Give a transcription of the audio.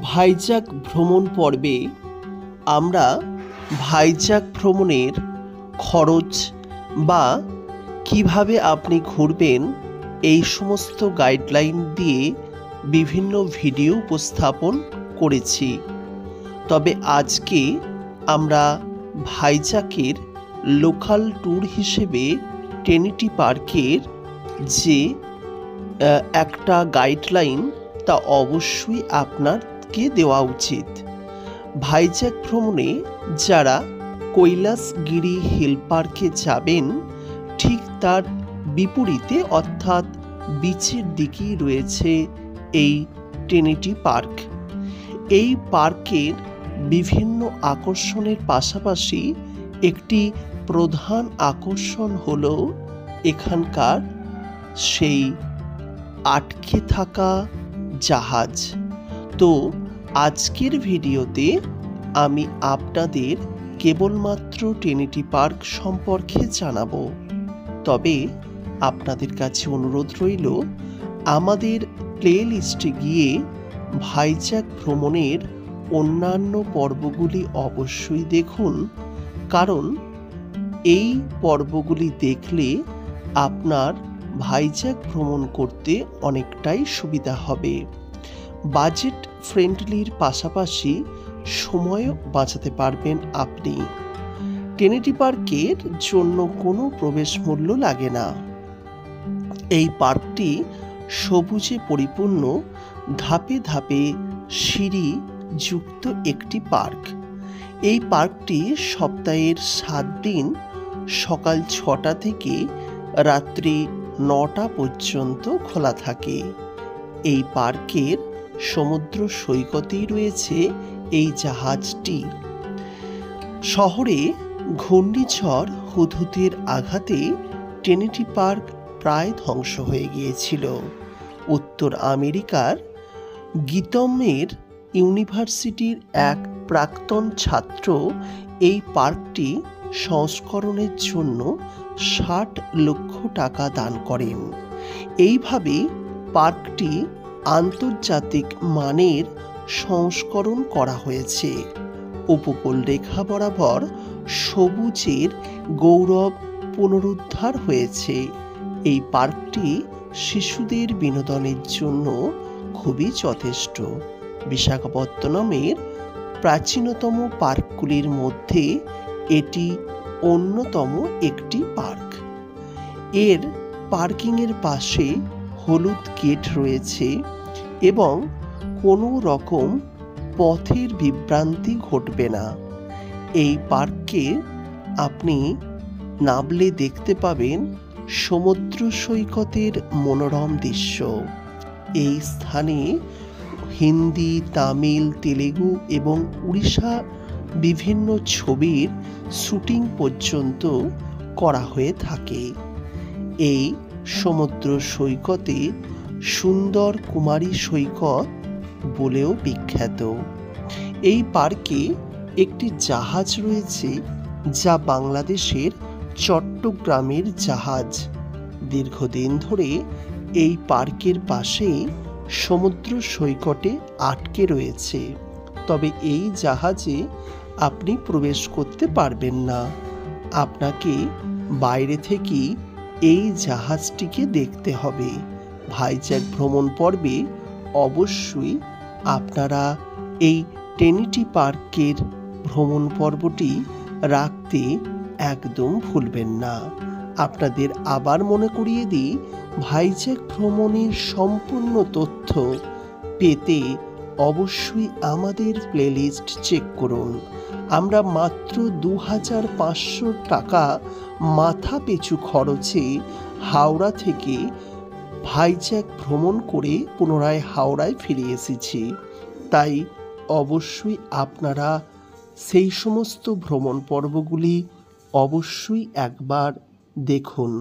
ভাইজ্যাক ভ্রমণ পর্বে আমরা ভাইজ্যাক ভ্রমণের খরচ বা কিভাবে আপনি ঘুরবেন এই সমস্ত গাইডলাইন দিয়ে বিভিন্ন ভিডিও উপস্থাপন করেছি। তবে আজকে আমরা ভাইজ্যাকের লোকাল ট্যুর হিসেবে ট্রিনিটি পার্কের যে একটা গাইডলাইন তা অবশ্যই আপনাকে দেওয়া উচিত। ভাইজ্যাক ভ্রমণে যারা কৈলাসগিরি হিল পার্কে যাবেন ঠিক তার বিপরীতে অর্থাৎ বিচের দিকেই রয়েছে এই ট্রিনিটি পার্ক। এই পার্কের বিভিন্ন আকর্ষণের পাশাপাশি একটি প্রধান আকর্ষণ হলো এখানকার সেই আটকে থাকা জাহাজ। তো আজকের ভিডিওতে আমি আপনাদের কেবলমাত্র ট্রিনিটি পার্ক সম্পর্কে জানাবো। তবে আপনাদের কাছে অনুরোধ রইল আমাদের প্লে লিস্টে গিয়ে ভাইজ্যাক ভ্রমণের অন্যান্য পর্বগুলি অবশ্যই দেখুন, কারণ এই পর্বগুলি দেখলে আপনার ভাইজ্যাক ভ্রমণ করতে অনেকটাই সুবিধা হবে। বাজেট ফ্রেন্ডলির পাশাপাশি সময়ও বাঁচাতে পারবেন আপনি। ট্রিনিটি পার্কের জন্য কোনো প্রবেশ মূল্য লাগে না। এই পার্কটি সবুজে পরিপূর্ণ, ধাপে ধাপে সিঁড়ি যুক্ত একটি পার্ক। এই পার্কটি সপ্তাহের 7 দিন সকাল 6টা থেকে রাত্রি 9টা পর্যন্ত খোলা থাকে। এই পার্কের সমুদ্র সৈকতেই রয়েছে এই জাহাজটি। শহরে ঘূর্ণিঝড় হুদহুদের আঘাতে ট্রিনিটি পার্ক প্রায় ধ্বংস হয়ে গিয়েছিল। উত্তর আমেরিকার গিতমের ইউনিভার্সিটির এক প্রাক্তন ছাত্র এই পার্কটি সংস্করণের জন্য 60 লক্ষ টাকা দান করেন। এইভাবে পার্কটি আন্তর্জাতিক মানের সংস্করণ করা হয়েছে। উপকূল রেখা বরাবর সবুজের গৌরব পুনরুদ্ধার হয়েছে। এই পার্কটি শিশুদের বিনোদনের জন্য খুবই যথেষ্ট। বিশাখাপত্তনমের প্রাচীনতম পার্কগুলির মধ্যে এটি অন্যতম একটি পার্ক। এর পার্কিংয়ের পাশে হলুদ গেট রয়েছে এবং কোনো রকম পথের বিভ্রান্তি ঘটবে না। এই পার্কে আপনি নামলে দেখতে পাবেন সমুদ্র সৈকতের মনোরম দৃশ্য। এই স্থানে হিন্দি, তামিল, তেলেগু এবং উড়িষ্যা বিভিন্ন ছবির শুটিং পর্যন্ত করা হয়ে থাকে। এই সমুদ্র সৈকতে সুন্দর কুমারী সৈকত বলেও বিখ্যাত। এই পার্কে একটি জাহাজ রয়েছে যা বাংলাদেশের চট্টগ্রামের জাহাজ। দীর্ঘদিন ধরে এই পার্কের পাশে সমুদ্র সৈকতে আটকে রয়েছে। তবে এই জাহাজে আপনি প্রবেশ করতে পারবেন না। আপনাকে বাইরে থেকেই এই জাহাজটিকে দেখতে হবে। ভাইজ্যাক ভ্রমণ পর্বে অবশ্যই আপনারা এই ট্রিনিটি পার্কের ভ্রমণ পর্বটি রাখতে একদম ভুলবেন না। আপনাদের আবার মনে করিয়ে দিই, ভাইজ্যাক ভ্রমণের সম্পূর্ণ তথ্য পেতে অবশ্যই আমাদের প্লেলিস্ট চেক করুন। আমরা মাত্র 2500 টাকা মাথা পিছু খরচে হাওড়া থেকে ভাইজ্যাক ভ্রমণ করে পুনরায় হাওড়ায় ফিরে এসেছি। তাই অবশ্যই আপনারা সেই সমস্ত ভ্রমণ পর্বগুলি অবশ্যই একবার দেখুন।